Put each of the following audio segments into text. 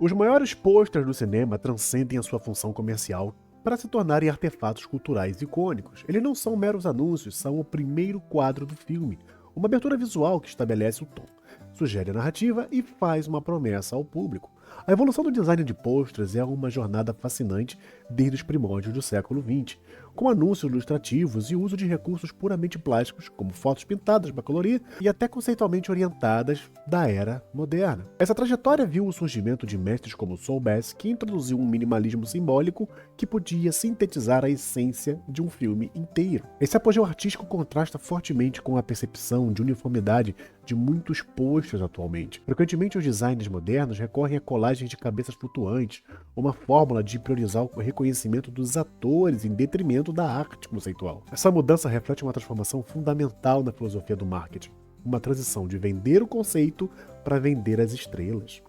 Os maiores pôsteres do cinema transcendem a sua função comercial para se tornarem artefatos culturais icônicos. Eles não são meros anúncios, são o primeiro quadro do filme, uma abertura visual que estabelece o tom, sugere a narrativa e faz uma promessa ao público. A evolução do design de pôsteres é uma jornada fascinante desde os primórdios do século XX, com anúncios ilustrativos e uso de recursos puramente plásticos, como fotos pintadas para colorir e até conceitualmente orientadas da era moderna. Essa trajetória viu o surgimento de mestres como Saul Bass, que introduziu um minimalismo simbólico que podia sintetizar a essência de um filme inteiro. Esse apogeu artístico contrasta fortemente com a percepção de uniformidade de muitos pôsteres atualmente. Frequentemente, os designers modernos recorrem a colagens de cabeças flutuantes, uma fórmula de priorizar o reconhecimento dos atores em detrimento da arte conceitual. Essa mudança reflete uma transformação fundamental na filosofia do marketing, uma transição de vender o conceito para vender as estrelas.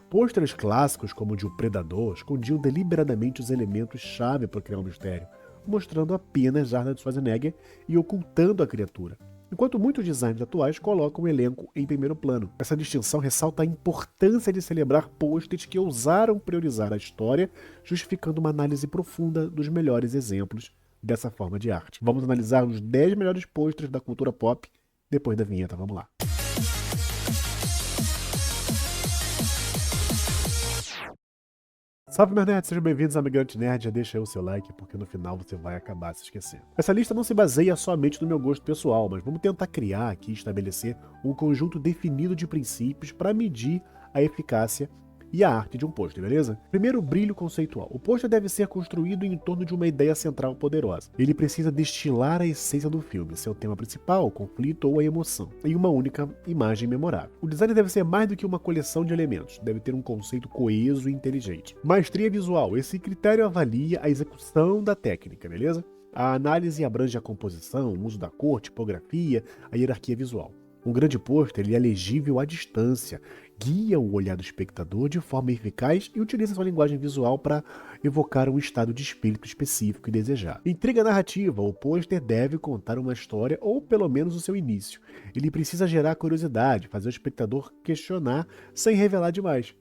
Pôsteres clássicos como o de O Predador escondiam deliberadamente os elementos-chave para criar um mistério, mostrando apenas Arnold Schwarzenegger e ocultando a criatura, enquanto muitos designs atuais colocam o elenco em primeiro plano. Essa distinção ressalta a importância de celebrar pôsteres que ousaram priorizar a história, justificando uma análise profunda dos melhores exemplos dessa forma de arte. Vamos analisar os 10 melhores pôsteres da cultura pop depois da vinheta, vamos lá. Salve, meus nerds, sejam bem-vindos ao Migrante Nerd. Já deixa aí o seu like, porque no final você vai acabar se esquecendo. Essa lista não se baseia somente no meu gosto pessoal, mas vamos tentar criar aqui e estabelecer um conjunto definido de princípios para medir a eficácia e a arte de um pôster, beleza? Primeiro, o brilho conceitual. O pôster deve ser construído em torno de uma ideia central poderosa. Ele precisa destilar a essência do filme, seu tema principal, o conflito ou a emoção, em uma única imagem memorável. O design deve ser mais do que uma coleção de elementos, deve ter um conceito coeso e inteligente. Maestria visual. Esse critério avalia a execução da técnica, beleza? A análise abrange a composição, o uso da cor, tipografia, a hierarquia visual. Um grande pôster ele é legível à distância, guia o olhar do espectador de forma eficaz e utiliza sua linguagem visual para evocar um estado de espírito específico e desejado. Intriga narrativa. O pôster deve contar uma história ou pelo menos o seu início. Ele precisa gerar curiosidade, fazer o espectador questionar sem revelar demais.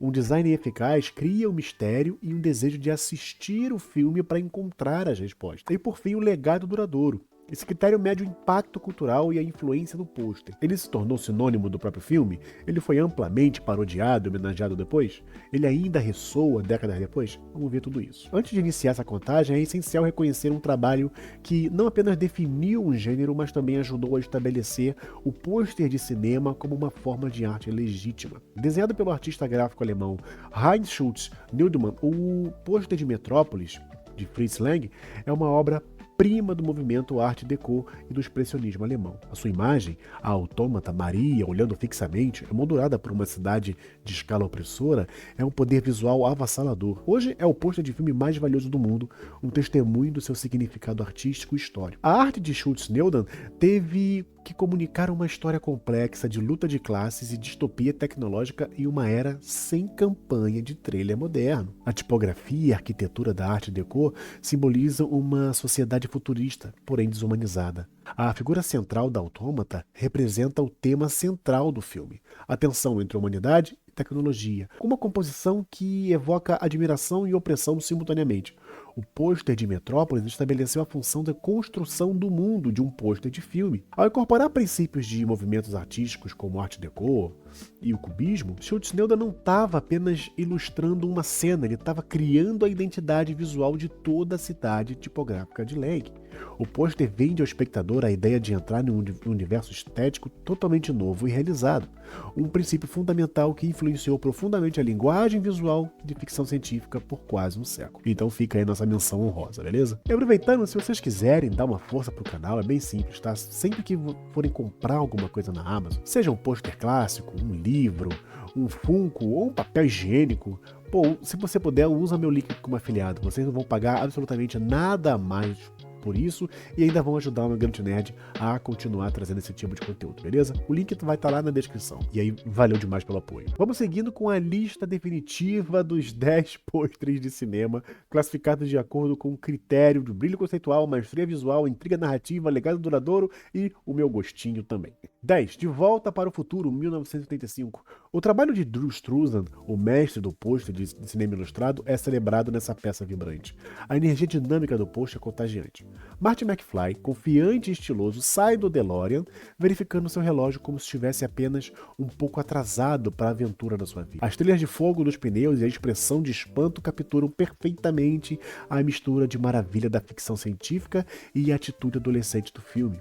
Um design eficaz cria um mistério e um desejo de assistir o filme para encontrar as respostas. E por fim, o legado duradouro. Esse critério mede o impacto cultural e a influência do pôster. Ele se tornou sinônimo do próprio filme? Ele foi amplamente parodiado e homenageado depois? Ele ainda ressoa décadas depois? Vamos ver tudo isso. Antes de iniciar essa contagem, é essencial reconhecer um trabalho que não apenas definiu um gênero, mas também ajudou a estabelecer o pôster de cinema como uma forma de arte legítima. Desenhado pelo artista gráfico alemão Heinz Schultz Nildemann, o pôster de Metrópolis, de Fritz Lang, é uma obra prima do movimento Art Deco e do expressionismo alemão. A sua imagem, a autômata Maria olhando fixamente, emoldurada por uma cidade de escala opressora, é um poder visual avassalador. Hoje é o pôster de filme mais valioso do mundo, um testemunho do seu significado artístico e histórico. A arte de Schultz-Neudam teve que comunicar uma história complexa de luta de classes e distopia tecnológica em uma era sem campanha de trailer moderno. A tipografia e a arquitetura da Art Deco simbolizam uma sociedade futurista, porém desumanizada. A figura central da autômata representa o tema central do filme, a tensão entre humanidade e tecnologia, com uma composição que evoca admiração e opressão simultaneamente. O pôster de Metrópolis estabeleceu a função da construção do mundo de um pôster de filme. Ao incorporar princípios de movimentos artísticos como Art Deco e o cubismo, Schultz-Neudam não estava apenas ilustrando uma cena, ele estava criando a identidade visual de toda a cidade tipográfica de Lang. O pôster vende ao espectador a ideia de entrar em um universo estético totalmente novo e realizado, um princípio fundamental que influenciou profundamente a linguagem visual de ficção científica por quase um século. Então fica aí nossa menção honrosa, beleza? E aproveitando, se vocês quiserem dar uma força pro canal, é bem simples, tá? Sempre que forem comprar alguma coisa na Amazon, seja um pôster clássico, um livro, um Funko ou um papel higiênico, pô, se você puder, usa meu link como afiliado. Vocês não vão pagar absolutamente nada a mais por isso e ainda vão ajudar o Migrante Nerd a continuar trazendo esse tipo de conteúdo, beleza? O link vai estar lá na descrição. E aí, valeu demais pelo apoio. Vamos seguindo com a lista definitiva dos 10 pôsteres de cinema, classificados de acordo com o critério de brilho conceitual, maestria visual, intriga narrativa, legado duradouro e o meu gostinho também. 10. De Volta para o Futuro, 1985. O trabalho de Drew Struzan, o mestre do pôster de cinema ilustrado, é celebrado nessa peça vibrante. A energia dinâmica do pôster é contagiante. Marty McFly, confiante e estiloso, sai do DeLorean, verificando seu relógio como se estivesse apenas um pouco atrasado para a aventura da sua vida. As trilhas de fogo dos pneus e a expressão de espanto capturam perfeitamente a mistura de maravilha da ficção científica e a atitude adolescente do filme.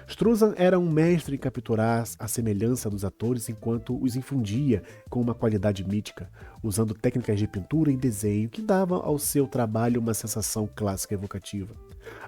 Struzan era um mestre em capturar a semelhança dos atores enquanto os infundia com uma qualidade mítica, usando técnicas de pintura e desenho que davam ao seu trabalho uma sensação clássica evocativa.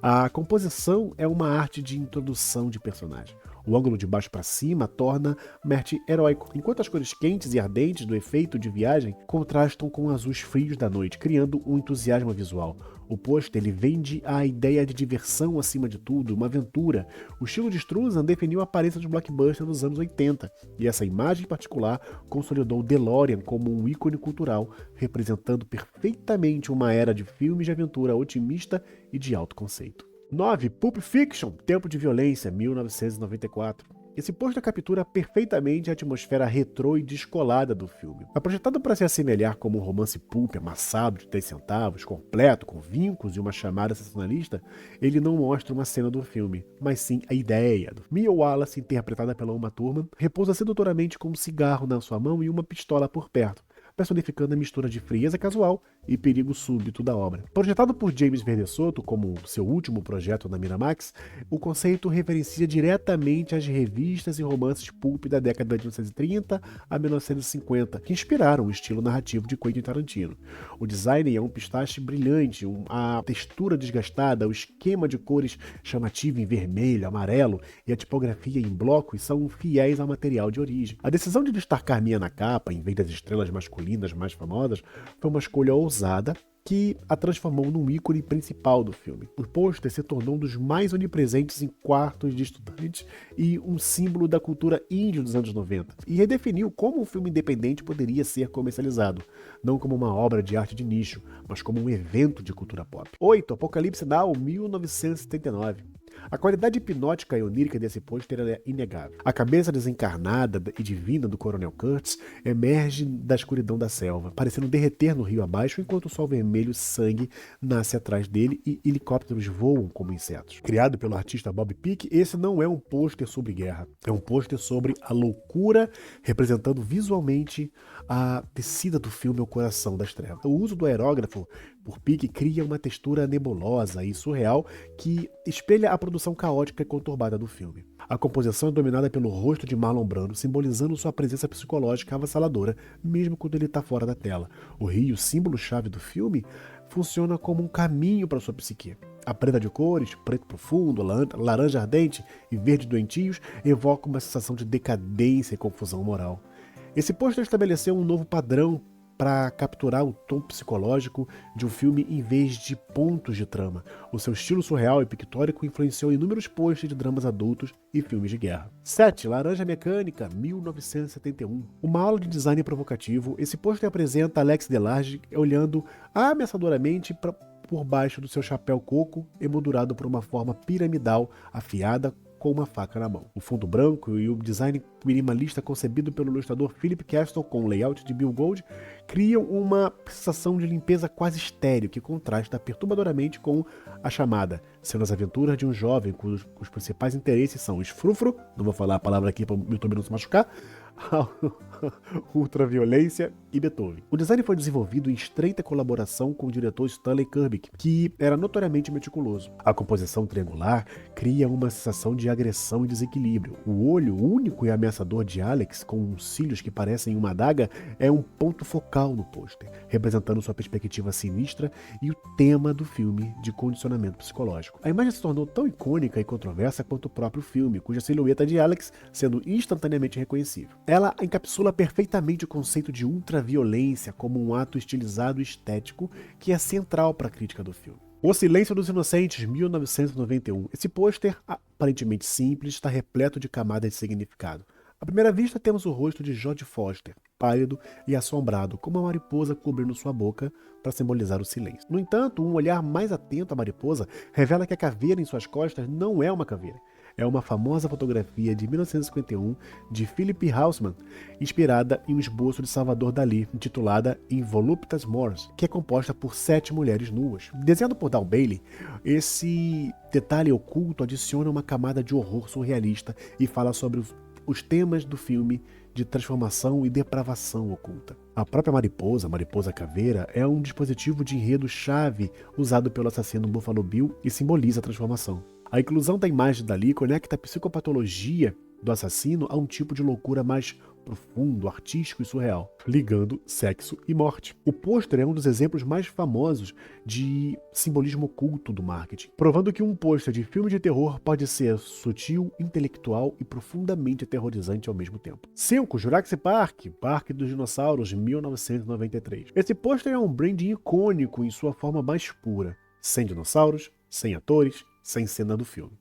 A composição é uma arte de introdução de personagem. O ângulo de baixo para cima torna Marty heróico, enquanto as cores quentes e ardentes do efeito de viagem contrastam com os azuis frios da noite, criando um entusiasmo visual. O pôster ele vende a ideia de diversão acima de tudo, uma aventura. O estilo de Struzan definiu a aparência dos blockbusters dos anos 80, e essa imagem particular consolidou o DeLorean como um ícone cultural, representando perfeitamente uma era de filmes de aventura otimista e de alto conceito. 9. Pulp Fiction, Tempo de Violência, 1994. Esse pôster captura perfeitamente a atmosfera retrô e descolada do filme. Projetado para se assemelhar como um romance pulp amassado de 10 centavos, completo, com vincos e uma chamada sensacionalista, ele não mostra uma cena do filme, mas sim a ideia. Mia Wallace, interpretada pela Uma Thurman, repousa sedutoramente com um cigarro na sua mão e uma pistola por perto, personificando a mistura de frieza casual e perigo súbito da obra. Projetado por James Verde Soto como seu último projeto na Miramax, o conceito referencia diretamente às revistas e romances pulp da década de 1930 a 1950, que inspiraram o estilo narrativo de Quentin Tarantino. O design é um pistache brilhante, a textura desgastada, o esquema de cores chamativo em vermelho, amarelo e a tipografia em blocos são fiéis ao material de origem. A decisão de destacar Mia na capa, em vez das estrelas masculinas mais famosas, foi uma escolha ousada que a transformou num ícone principal do filme. O pôster se tornou um dos mais onipresentes em quartos de estudantes e um símbolo da cultura indie dos anos 90, e redefiniu como um filme independente poderia ser comercializado, não como uma obra de arte de nicho, mas como um evento de cultura pop. 8. Apocalipse Now, 1979. A qualidade hipnótica e onírica desse pôster é inegável. A cabeça desencarnada e divina do Coronel Kurtz emerge da escuridão da selva, parecendo derreter no rio abaixo, enquanto o sol vermelho sangue nasce atrás dele e helicópteros voam como insetos. Criado pelo artista Bob Peak, esse não é um pôster sobre guerra, é um pôster sobre a loucura, representando visualmente a descida do filme ao coração das trevas. O uso do aerógrafo por Peak cria uma textura nebulosa e surreal que espelha a produção caótica e conturbada do filme. A composição é dominada pelo rosto de Marlon Brando, simbolizando sua presença psicológica avassaladora, mesmo quando ele está fora da tela. O rio, símbolo-chave do filme, funciona como um caminho para sua psique. A paleta de cores, preto profundo, laranja ardente e verde doentios, evoca uma sensação de decadência e confusão moral. Esse pôster estabeleceu um novo padrão para capturar o tom psicológico de um filme em vez de pontos de trama. O seu estilo surreal e pictórico influenciou inúmeros posters de dramas adultos e filmes de guerra. 7. Laranja Mecânica, 1971. Uma aula de design provocativo, esse pôster apresenta Alex Delarge olhando ameaçadoramente por baixo do seu chapéu coco, emoldurado por uma forma piramidal afiada com uma faca na mão. O fundo branco e o design minimalista concebido pelo ilustrador Philip Castle com o layout de Bill Gold criam uma sensação de limpeza quase estéril que contrasta perturbadoramente com a chamada, sendo as aventuras de um jovem cujos principais interesses são esfrufro, não vou falar a palavra aqui para o YouTube não se machucar, ultraviolência e Beethoven. O design foi desenvolvido em estreita colaboração com o diretor Stanley Kubrick, que era notoriamente meticuloso. A composição triangular cria uma sensação de agressão e desequilíbrio. O olho único e ameaçador de Alex, com cílios que parecem uma adaga, é um ponto focal no pôster, representando sua perspectiva sinistra e o tema do filme de condicionamento psicológico. A imagem se tornou tão icônica e controversa quanto o próprio filme, cuja silhueta de Alex sendo instantaneamente reconhecível. Ela encapsula perfeitamente o conceito de ultraviolência como um ato estilizado e estético que é central para a crítica do filme. O Silêncio dos Inocentes, 1991. Esse pôster, aparentemente simples, está repleto de camadas de significado. À primeira vista, temos o rosto de Jodie Foster, pálido e assombrado, com uma mariposa cobrindo sua boca para simbolizar o silêncio. No entanto, um olhar mais atento à mariposa revela que a caveira em suas costas não é uma caveira. é uma famosa fotografia de 1951 de Philip Haussmann, inspirada em um esboço de Salvador Dalí, intitulada In Voluptas Mors, que é composta por 7 mulheres nuas. Desenhado por Dal Bailey, esse detalhe oculto adiciona uma camada de horror surrealista e fala sobre os temas do filme de transformação e depravação oculta. A própria Mariposa Caveira, é um dispositivo de enredo-chave usado pelo assassino Buffalo Bill e simboliza a transformação. A inclusão da imagem dali conecta a psicopatologia do assassino a um tipo de loucura mais profundo, artístico e surreal, ligando sexo e morte. O pôster é um dos exemplos mais famosos de simbolismo oculto do marketing, provando que um pôster de filme de terror pode ser sutil, intelectual e profundamente aterrorizante ao mesmo tempo. 5. Jurassic Park, Parque dos Dinossauros, 1993. Esse pôster é um branding icônico em sua forma mais pura, sem dinossauros, sem atores, sem cena do filme.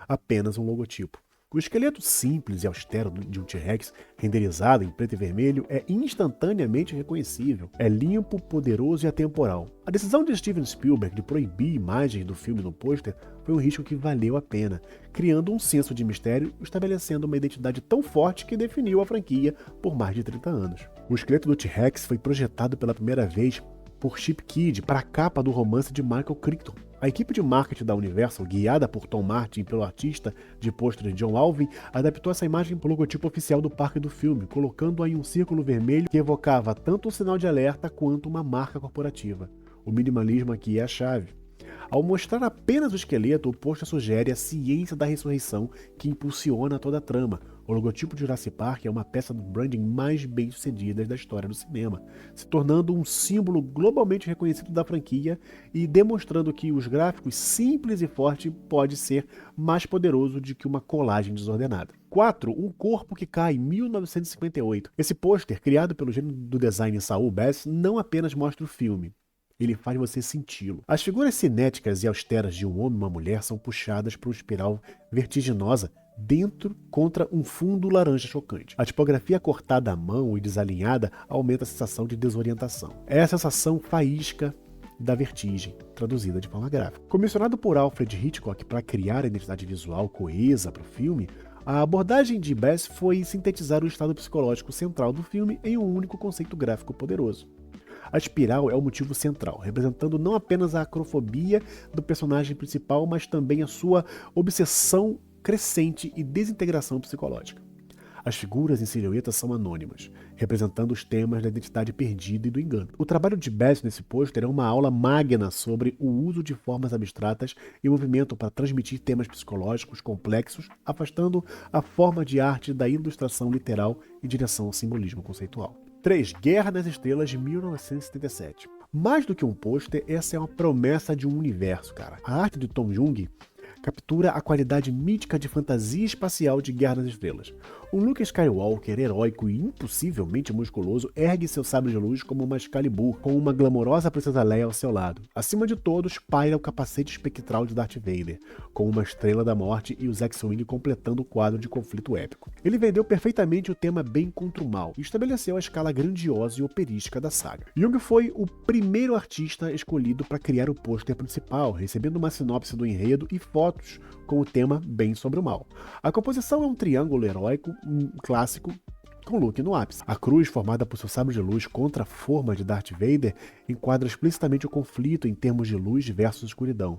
Apenas um logotipo. O esqueleto simples e austero de um T-Rex, renderizado em preto e vermelho, é instantaneamente reconhecível. É limpo, poderoso e atemporal. A decisão de Steven Spielberg de proibir imagens do filme no pôster foi um risco que valeu a pena, criando um senso de mistério e estabelecendo uma identidade tão forte que definiu a franquia por mais de 30 anos. O esqueleto do T-Rex foi projetado pela primeira vez por Chip Kidd para a capa do romance de Michael Crichton. A equipe de marketing da Universal, guiada por Tom Martin e pelo artista de pôster John Alvin, adaptou essa imagem para o logotipo oficial do parque do filme, colocando-a em um círculo vermelho que evocava tanto um sinal de alerta quanto uma marca corporativa. O minimalismo aqui é a chave. Ao mostrar apenas o esqueleto, o pôster sugere a ciência da ressurreição que impulsiona toda a trama. O logotipo de Jurassic Park é uma peça do branding mais bem-sucedidas da história do cinema, se tornando um símbolo globalmente reconhecido da franquia e demonstrando que os gráficos simples e forte pode ser mais poderoso do que uma colagem desordenada. 4. Um Corpo que Cai, 1958. Esse pôster, criado pelo gênio do design Saul Bass, não apenas mostra o filme, ele faz você senti-lo. As figuras cinéticas e austeras de um homem e uma mulher são puxadas por uma espiral vertiginosa dentro contra um fundo laranja chocante. A tipografia cortada à mão e desalinhada aumenta a sensação de desorientação. É a sensação faísca da vertigem, traduzida de forma gráfica. Comissionado por Alfred Hitchcock para criar a identidade visual coesa para o filme, a abordagem de Bass foi sintetizar o estado psicológico central do filme em um único conceito gráfico poderoso. A espiral é o motivo central, representando não apenas a acrofobia do personagem principal, mas também a sua obsessão crescente e desintegração psicológica. As figuras em silhueta são anônimas, representando os temas da identidade perdida e do engano. O trabalho de Bass nesse pôster é uma aula magna sobre o uso de formas abstratas e movimento para transmitir temas psicológicos complexos, afastando a forma de arte da ilustração literal em direção ao simbolismo conceitual. 3. Guerra nas Estrelas, de 1977. Mais do que um pôster, essa é uma promessa de um universo, cara. A arte de Tom Jung captura a qualidade mítica de fantasia espacial de Guerra nas Estrelas. Um Luke Skywalker heróico e impossivelmente musculoso ergue seu sabre de luz como uma Excalibur, com uma glamourosa princesa Leia ao seu lado. Acima de todos, paira o capacete espectral de Darth Vader, com uma estrela da morte e os X-Wing completando o quadro de conflito épico. Ele vendeu perfeitamente o tema bem contra o mal e estabeleceu a escala grandiosa e operística da saga. Jung foi o primeiro artista escolhido para criar o pôster principal, recebendo uma sinopse do enredo e fotos com o tema bem sobre o mal. A composição é um triângulo heróico clássico com Luke no ápice. A cruz, formada por seu sabre de luz contra a forma de Darth Vader, enquadra explicitamente o conflito em termos de luz versus escuridão.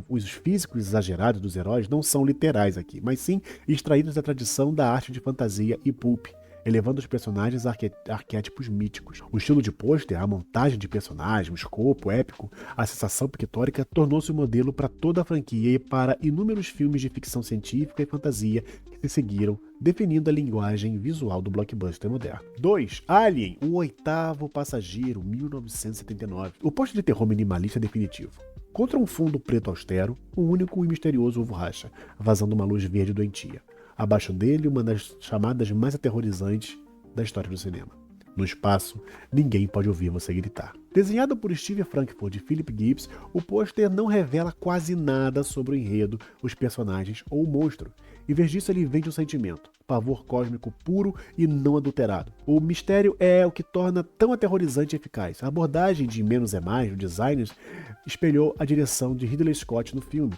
Os físicos exagerados dos heróis não são literais aqui, mas sim extraídos da tradição da arte de fantasia e pulp, elevando os personagens a arquétipos míticos. O estilo de pôster, a montagem de personagens, o escopo épico, a sensação pictórica tornou-se o modelo para toda a franquia e para inúmeros filmes de ficção científica e fantasia que se seguiram, definindo a linguagem visual do blockbuster moderno. 2. Alien, o oitavo passageiro, 1979. O pôster de terror minimalista definitivo. Contra um fundo preto austero, um único e misterioso ovo racha, vazando uma luz verde doentia. Abaixo dele, uma das chamadas mais aterrorizantes da história do cinema. No espaço, ninguém pode ouvir você gritar. Desenhado por Steve Frankfurt e Philip Gibbs, o pôster não revela quase nada sobre o enredo, os personagens ou o monstro. Em vez disso, ele vende um sentimento, pavor cósmico puro e não adulterado. O mistério é o que torna tão aterrorizante e eficaz. A abordagem de Menos é Mais, do designers, espelhou a direção de Ridley Scott no filme.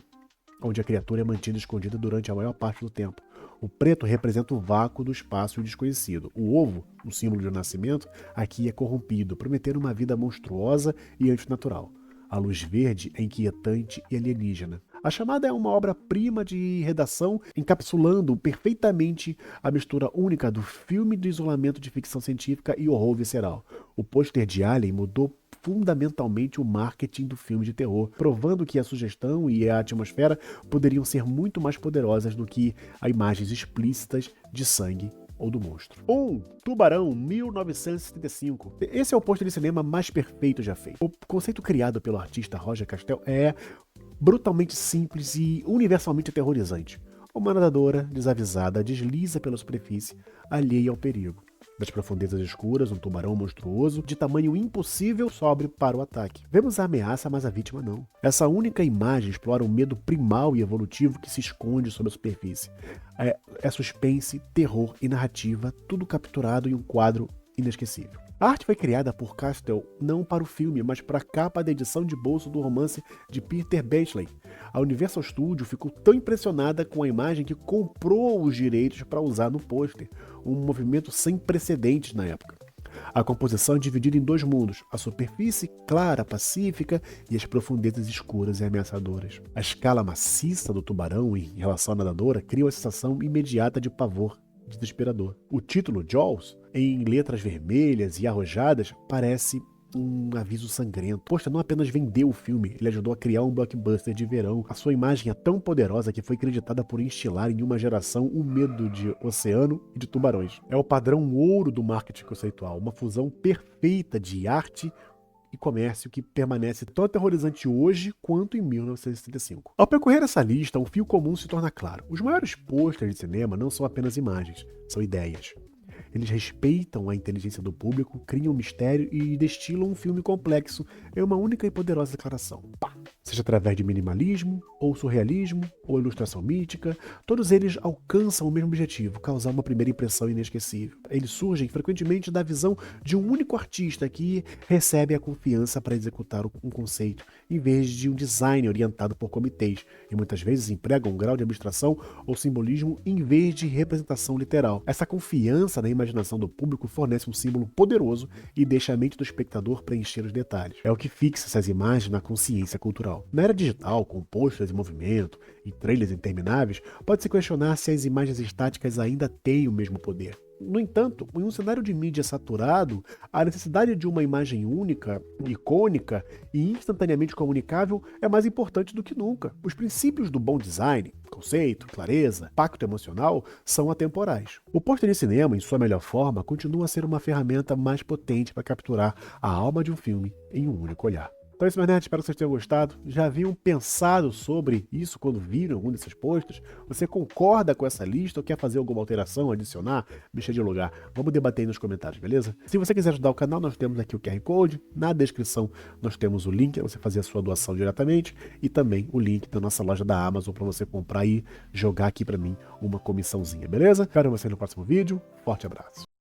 onde a criatura é mantida escondida durante a maior parte do tempo. O preto representa o vácuo do espaço e o desconhecido. O ovo, o símbolo do nascimento, aqui é corrompido, prometendo uma vida monstruosa e antinatural. A luz verde é inquietante e alienígena. A chamada é uma obra-prima de redação, encapsulando perfeitamente a mistura única do filme de isolamento de ficção científica e horror visceral. O pôster de Alien mudou fundamentalmente o marketing do filme de terror, provando que a sugestão e a atmosfera poderiam ser muito mais poderosas do que as imagens explícitas de sangue ou do monstro. Tubarão, 1975. Esse é o pôster de cinema mais perfeito já feito. O conceito criado pelo artista Roger Castell é brutalmente simples e universalmente aterrorizante. Uma nadadora desavisada desliza pela superfície, alheia ao perigo. Das profundezas escuras, um tubarão monstruoso, de tamanho impossível, sobe para o ataque. Vemos a ameaça, mas a vítima não. Essa única imagem explora o medo primal e evolutivo que se esconde sob a superfície. É suspense, terror e narrativa, tudo capturado em um quadro inesquecível. A arte foi criada por Castell não para o filme, mas para a capa da edição de bolso do romance de Peter Benchley. A Universal Studios ficou tão impressionada com a imagem que comprou os direitos para usar no pôster, um movimento sem precedentes na época. A composição é dividida em dois mundos, a superfície clara, pacífica, e as profundezas escuras e ameaçadoras. A escala maciça do tubarão em relação à nadadora cria uma sensação imediata de pavor desesperador. O título, Jaws, em letras vermelhas e arrojadas, parece um aviso sangrento. Poxa, não apenas vendeu o filme, ele ajudou a criar um blockbuster de verão. A sua imagem é tão poderosa que foi creditada por instilar em uma geração o medo de oceano e de tubarões. É o padrão ouro do marketing conceitual, uma fusão perfeita de arte e comércio que permanece tão aterrorizante hoje quanto em 1975. Ao percorrer essa lista, um fio comum se torna claro. Os maiores pôsteres de cinema não são apenas imagens, são ideias. Eles respeitam a inteligência do público, criam um mistério e destilam um filme complexo em uma única e poderosa declaração. Pá! Seja através de minimalismo, ou surrealismo, ou ilustração mítica, todos eles alcançam o mesmo objetivo, causar uma primeira impressão inesquecível. Eles surgem frequentemente da visão de um único artista que recebe a confiança para executar um conceito, em vez de um design orientado por comitês, e muitas vezes empregam um grau de abstração ou simbolismo em vez de representação literal. Essa confiança na imaginação do público fornece um símbolo poderoso e deixa a mente do espectador preencher os detalhes. É o que fixa essas imagens na consciência cultural. Na era digital, com posters em movimento e trailers intermináveis, pode-se questionar se as imagens estáticas ainda têm o mesmo poder. No entanto, em um cenário de mídia saturado, a necessidade de uma imagem única, icônica e instantaneamente comunicável é mais importante do que nunca. Os princípios do bom design, conceito, clareza, pacto emocional, são atemporais. O pôster de cinema, em sua melhor forma, continua a ser uma ferramenta mais potente para capturar a alma de um filme em um único olhar. Então é isso, meus nerds, espero que vocês tenham gostado. Já haviam pensado sobre isso quando viram algum desses posts? Você concorda com essa lista ou quer fazer alguma alteração, adicionar, mexer de lugar? Vamos debater aí nos comentários, beleza? Se você quiser ajudar o canal, nós temos aqui o QR Code. Na descrição nós temos o link para você fazer a sua doação diretamente e também o link da nossa loja da Amazon para você comprar e jogar aqui para mim uma comissãozinha, beleza? Espero você no próximo vídeo. Forte abraço.